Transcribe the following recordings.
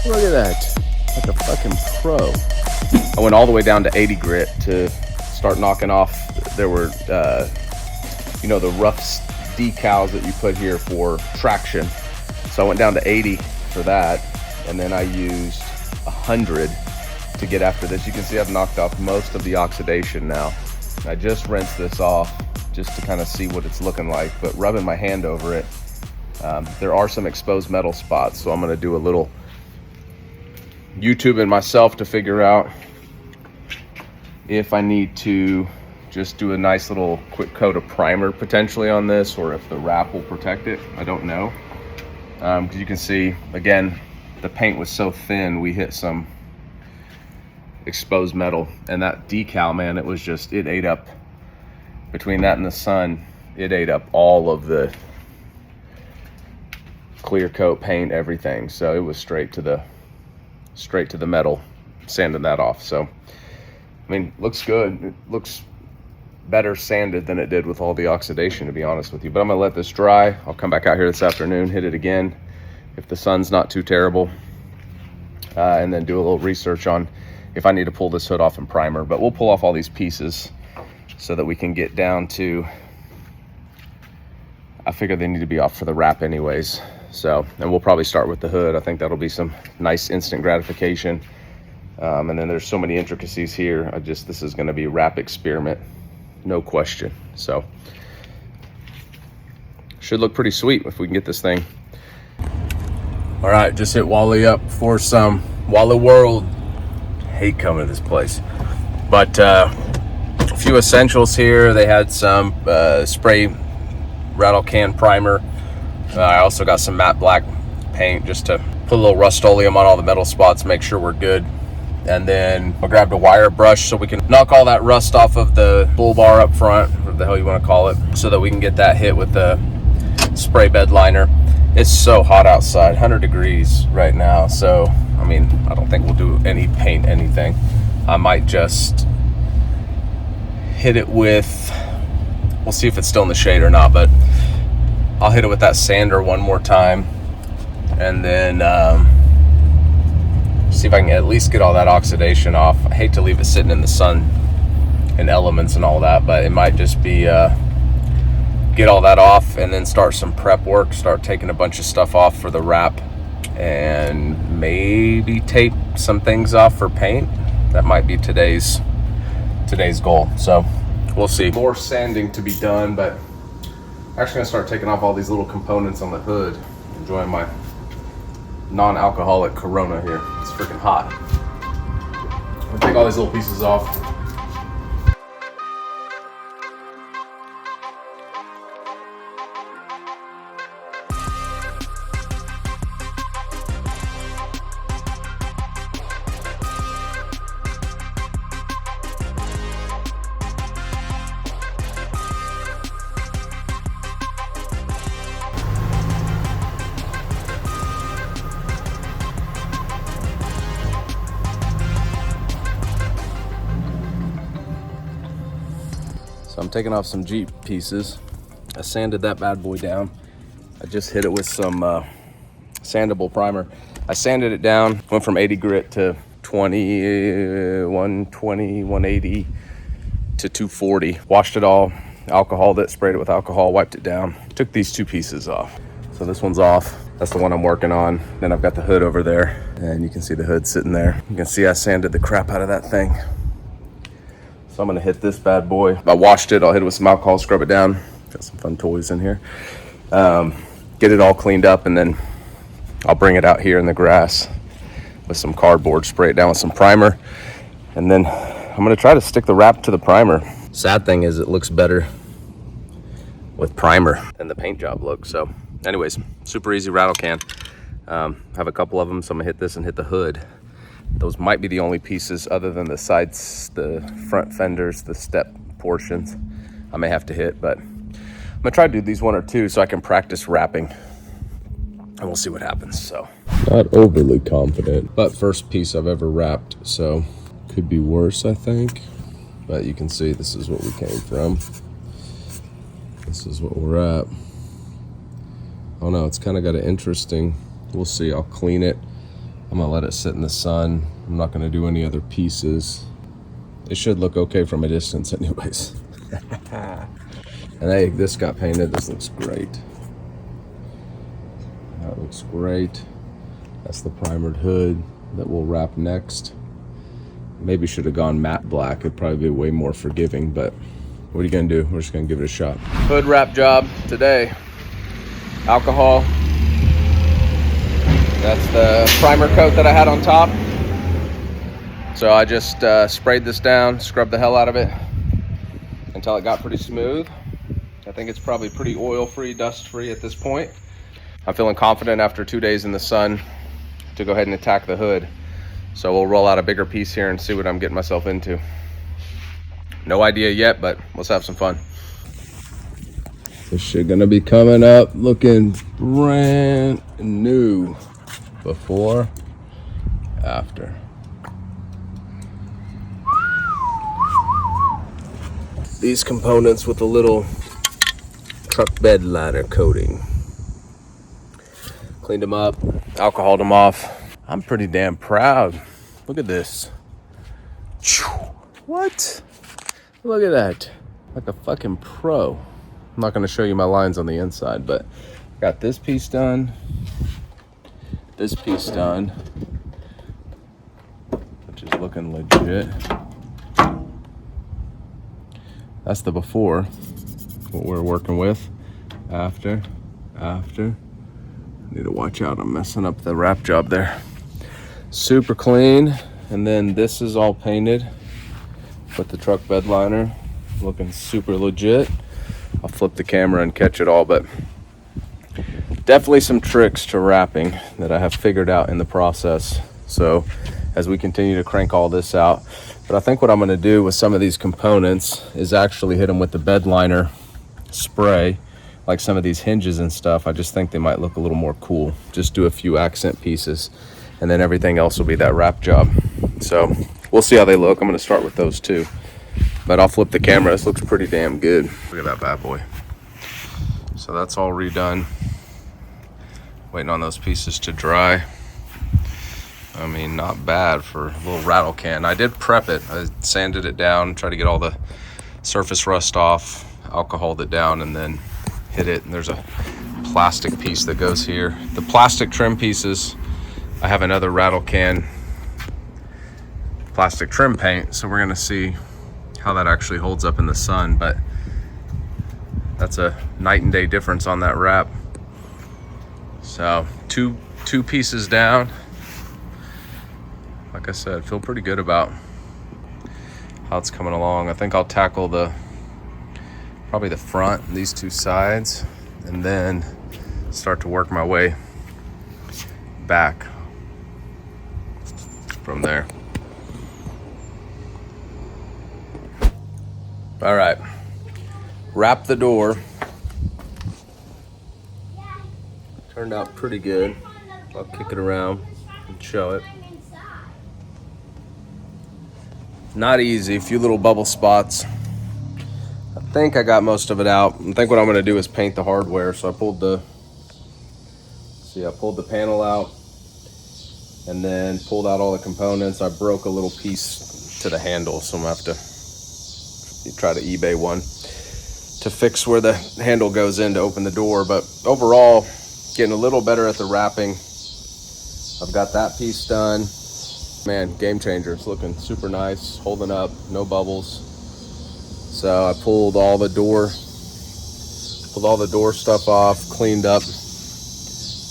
Look at that. Like a fucking pro. I went all the way down to 80 grit to start knocking off. There were, you know, the rough decals that you put here for traction. So I went down to 80 for that. And then I used 100 to get after this. You can see I've knocked off most of the oxidation now. I just rinsed this off just to kind of see what it's looking like, but rubbing my hand over it, there are some exposed metal spots. So I'm gonna do a little YouTubing myself to figure out if I need to just do a nice little quick coat of primer potentially on this, or if the wrap will protect it. I don't know. Because you can see, again, the paint was so thin, we hit some exposed metal, and that decal, man, it was just, it ate up, between that and the sun, it ate up all of the clear coat paint, everything. So it was straight to the metal, sanding that off. So I mean, looks good. It looks better sanded than it did with all the oxidation, to be honest with you. But I'm gonna let this dry. I'll come back out here this afternoon, hit it again if the sun's not too terrible, and then do a little research on if I need to pull this hood off and primer. But we'll pull off all these pieces so that we can get down to, I figure they need to be off for the wrap anyways. So, and we'll probably start with the hood. I think that'll be some nice instant gratification. And then there's so many intricacies here. This is gonna be a wrap experiment, no question. So, should look pretty sweet if we can get this thing. All right, just hit Wally up for some Wally World. Hate coming to this place. But a few essentials here. They had some spray rattle can primer. I also got some matte black paint just to put a little Rust-Oleum on all the metal spots, make sure we're good. And then I grabbed a wire brush so we can knock all that rust off of the bull bar up front, whatever the hell you want to call it, so that we can get that hit with the spray bed liner. It's so hot outside, 100 degrees right now. So, I mean, I don't think we'll do any paint, anything. I might just hit it with, we'll see if it's still in the shade or not, but I'll hit it with that sander one more time, and then see if I can at least get all that oxidation off. I hate to leave it sitting in the sun and elements and all that, but it might just be get all that off and then start some prep work, start taking a bunch of stuff off for the wrap, and maybe tape some things off for paint. That might be today's goal. So we'll see. More sanding to be done, but I'm actually gonna start taking off all these little components on the hood. Enjoying my non-alcoholic Corona here. It's freaking hot. I'm gonna take all these little pieces off. So I'm taking off some Jeep pieces. I sanded that bad boy down. I just hit it with some sandable primer. I sanded it down, went from 80 grit to 120, 180 to 240. Washed it all, alcoholed it, sprayed it with alcohol, wiped it down. Took these two pieces off. So this one's off. That's the one I'm working on. Then I've got the hood over there, and you can see the hood sitting there. You can see I sanded the crap out of that thing. So I'm gonna hit this bad boy. I washed it, I'll hit it with some alcohol, scrub it down. Got some fun toys in here. Get it all cleaned up, and then I'll bring it out here in the grass with some cardboard, spray it down with some primer, and then I'm gonna try to stick the wrap to the primer. Sad thing is it looks better with primer than the paint job looks. So anyways, super easy rattle can. Have a couple of them, so I'm gonna hit this and hit the hood. Those might be the only pieces other than the sides, the front fenders, the step portions I may have to hit, but I'm gonna try to do these one or two so I can practice wrapping, and we'll see what happens. So not overly confident, but first piece I've ever wrapped, so could be worse, I think. But you can see this is what we came from. This is what we're at. Oh no, it's kind of got an interesting, we'll see. I'll clean it. I'm gonna let it sit in the sun. I'm not gonna do any other pieces. It should look okay from a distance anyways. And hey, this got painted. This looks great. That looks great. That's the primered hood that we'll wrap next. Maybe should have gone matte black. It'd probably be way more forgiving, but what are you gonna do? We're just gonna give it a shot. Hood wrap job today. Alcohol. That's the primer coat that I had on top. So I just sprayed this down, scrubbed the hell out of it until it got pretty smooth. I think it's probably pretty oil-free, dust-free at this point. I'm feeling confident after 2 days in the sun to go ahead and attack the hood. So we'll roll out a bigger piece here and see what I'm getting myself into. No idea yet, but let's have some fun. This shit gonna be coming up looking brand new. Before, after. These components with a little truck bed liner coating. Cleaned them up, alcoholed them off. I'm pretty damn proud. Look at this. What? Look at that. Like a fucking pro. I'm not gonna show you my lines on the inside, but got this piece done. This piece done, which is looking legit. That's the before, what we're working with. After. Need to watch out, I'm messing up the wrap job there. Super clean, and then this is all painted with the truck bed liner, looking super legit. I'll flip the camera and catch it all, but definitely some tricks to wrapping that I have figured out in the process. So as we continue to crank all this out, but I think what I'm going to do with some of these components is actually hit them with the bed liner spray, like some of these hinges and stuff. I just think they might look a little more cool. Just do a few accent pieces and then everything else will be that wrap job. So we'll see how they look. I'm going to start with those too, but I'll flip the camera. This looks pretty damn good. Look at that bad boy. So that's all redone. Waiting on those pieces to dry. I mean, not bad for a little rattle can. I did prep it. I sanded it down, tried to get all the surface rust off, alcoholed it down, and then hit it. And there's a plastic piece that goes here. The plastic trim pieces, I have another rattle can plastic trim paint, so we're gonna see how that actually holds up in the sun, but that's a night and day difference on that wrap. So two pieces down. Like I said, feel pretty good about how it's coming along. I think I'll tackle probably the front and these two sides, and then start to work my way back from there. All right, wrap the door. Turned out pretty good. I'll kick it around and show it. Not easy, a few little bubble spots. I think I got most of it out. I think what I'm gonna do is paint the hardware. So I pulled the panel out and then pulled out all the components. I broke a little piece to the handle, so I'm gonna have to try to eBay one to fix where the handle goes in to open the door. But overall, getting a little better at the wrapping. I've got that piece done. Man, game changer. It's looking super nice, holding up, no bubbles. So I pulled all the door stuff off, cleaned up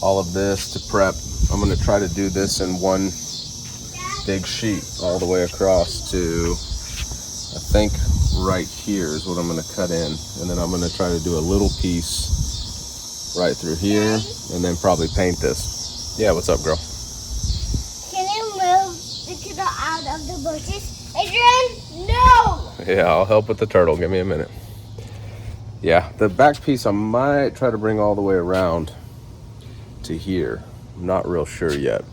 all of this to prep. I'm gonna try to do this in one big sheet all the way across to, I think right here is what I'm gonna cut in. And then I'm gonna try to do a little piece right through here and then probably paint this. Yeah, what's up, girl? Can you move the turtle out of the bushes? Adrian, no! Yeah, I'll help with the turtle. Give me a minute. Yeah, the back piece I might try to bring all the way around to here. I'm not real sure yet.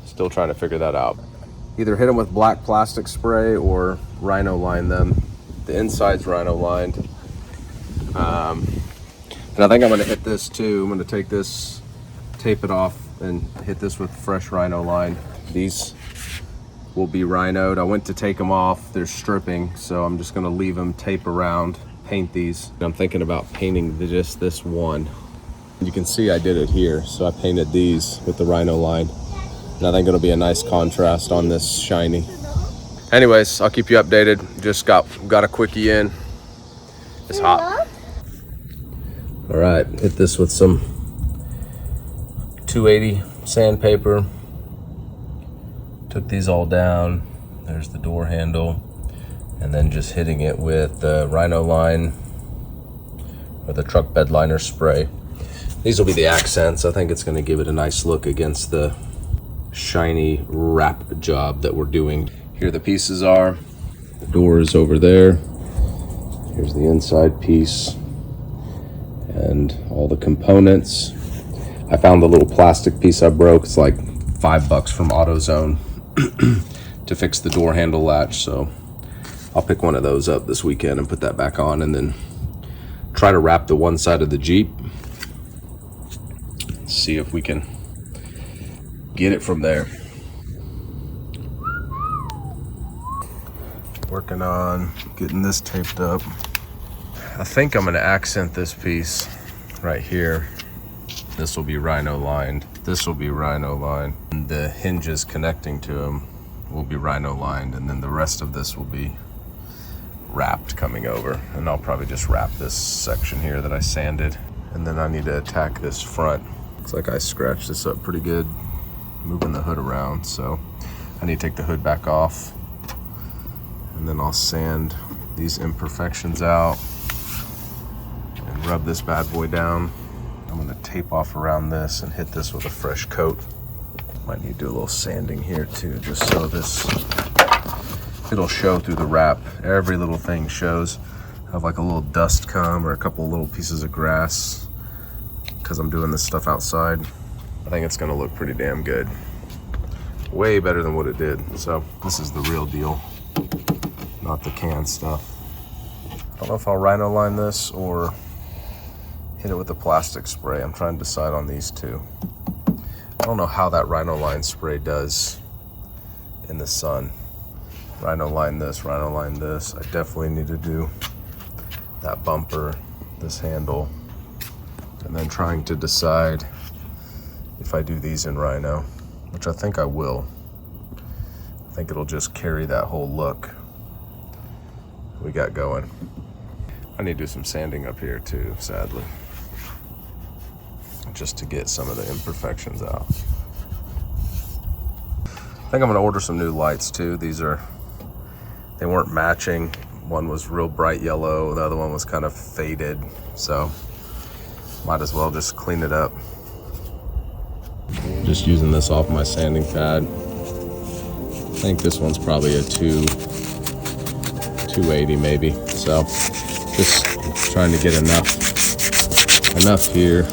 Still trying to figure that out. Either hit them with black plastic spray or rhino line them. The inside's rhino lined. And I think I'm gonna hit this too. I'm gonna take this tape it off and hit this with fresh rhino line. These will be rhinoed. I went to take them off. They're stripping, so I'm just gonna leave them tape around, paint these. I'm thinking about painting just this one. You can see I did it here. So I painted these with the rhino line. And I think it'll be a nice contrast on this shiny. Anyways, I'll keep you updated. Just got a quickie in. It's hot. All right, hit this with some 280 sandpaper. Took these all down. There's the door handle. And then just hitting it with the rhino line or the truck bed liner spray. These will be the accents. I think it's gonna give it a nice look against the shiny wrap job that we're doing. Here the pieces are. The door is over there. Here's the inside piece and all the components. I found the little plastic piece I broke. It's like $5 from AutoZone to fix the door handle latch. So I'll pick one of those up this weekend and put that back on, and then try to wrap the one side of the Jeep. See if we can get it from there. Working on getting this taped up. I think I'm gonna accent this piece right here. This will be rhino lined. This will be rhino lined. And the hinges connecting to them will be rhino lined, and then the rest of this will be wrapped coming over. And I'll probably just wrap this section here that I sanded. And then I need to attack this front. Looks like I scratched this up pretty good, moving the hood around. So I need to take the hood back off, and then I'll sand these imperfections out and rub this bad boy down. I'm gonna tape off around this and hit this with a fresh coat. Might need to do a little sanding here too, just so this, it'll show through the wrap. Every little thing shows. I have like a little dust come or a couple little pieces of grass because I'm doing this stuff outside. I think it's gonna look pretty damn good. Way better than what it did. So this is the real deal, not the canned stuff. I don't know if I'll rhino line this or hit it with the plastic spray. I'm trying to decide on these two. I don't know how that rhino line spray does in the sun. Rhino line this, rhino line this. I definitely need to do that bumper, this handle, and then trying to decide if I do these in rhino, which I think I will. I think it'll just carry that whole look we got going. I need to do some sanding up here too, sadly, just to get some of the imperfections out. I think I'm gonna order some new lights too. They weren't matching. One was real bright yellow, the other one was kind of faded, so might as well just clean it up. Just using this off my sanding pad. I think this one's probably a 280 maybe. So just trying to get enough here.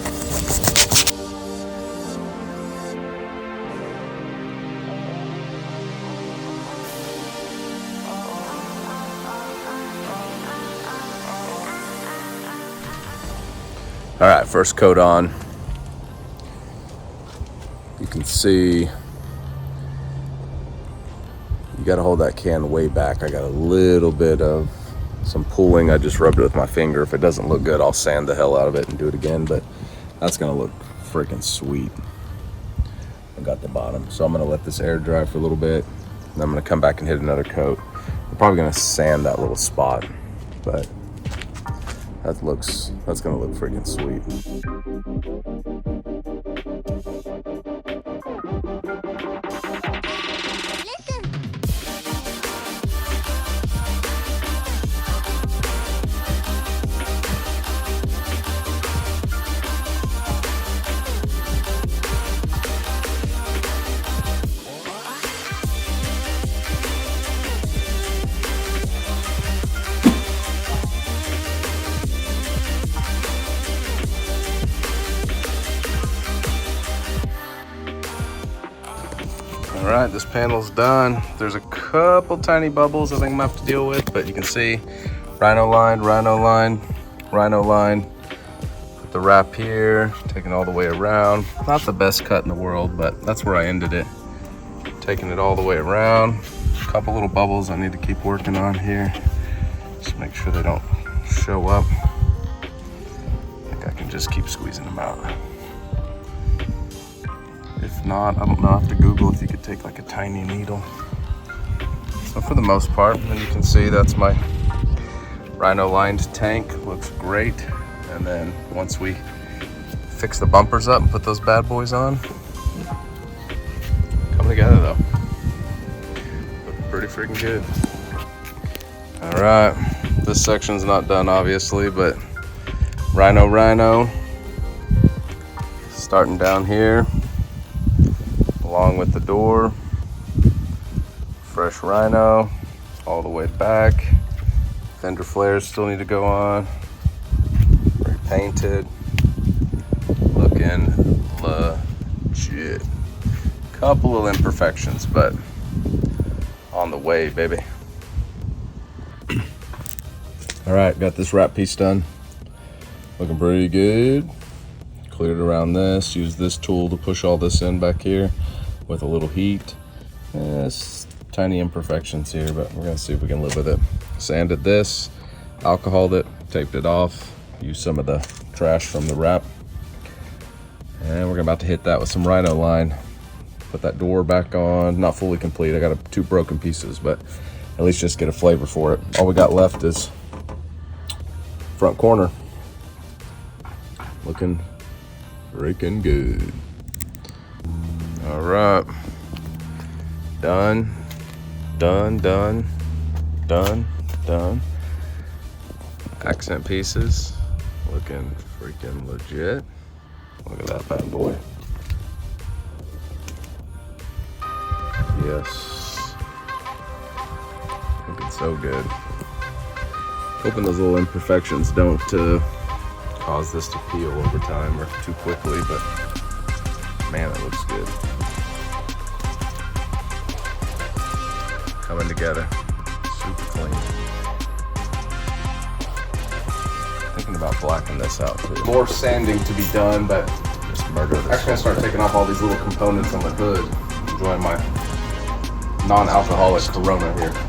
All right, first coat on. You can see, you gotta hold that can way back. I got a little bit of some pooling. I just rubbed it with my finger. If it doesn't look good, I'll sand the hell out of it and do it again, but that's gonna look freaking sweet. I got the bottom. So I'm gonna let this air dry for a little bit, and I'm gonna come back and hit another coat. I'm probably gonna sand that little spot, but that's gonna look freaking sweet. All right, this panel's done. There's a couple tiny bubbles I think I'm gonna have to deal with, but you can see rhino line, rhino line, rhino line. The wrap here, taking all the way around. Not the best cut in the world, but that's where I ended it. Taking it all the way around. A couple little bubbles I need to keep working on here. Just make sure they don't show up. I think I can just keep squeezing them out. If not, I don't know, I have to Google if you could take like a tiny needle. So for the most part, and you can see that's my Rhino lined tank, looks great. And then once we fix the bumpers up and put those bad boys on, come together though. Look pretty freaking good. All right, this section's not done obviously, but Rhino, starting down here, along with the door, fresh Rhino, all the way back. Fender flares still need to go on. Painted, looking legit. Couple of imperfections, but on the way, baby. All right, got this wrap piece done. Looking pretty good. Cleared around this, used this tool to push all this in back here with a little heat. It's tiny imperfections here, but we're gonna see if we can live with it. Sanded this, alcoholed it, taped it off. Use some of the trash from the wrap. And we're about to hit that with some Rhino line. Put that door back on, not fully complete. I got two broken pieces, but at least just get a flavor for it. All we got left is front corner. Looking freaking good. All right. Done. Accent pieces. Looking freaking legit. Look at that bad boy. Yes. Looking so good. Hoping those little imperfections don't cause this to peel over time or too quickly, but man, it looks good. Coming together. Super clean. Thinking about blacking this out too. More sanding to be done, but just murder this. Actually, I start taking off all these little components on the hood. Enjoying my non-alcoholic Corona here.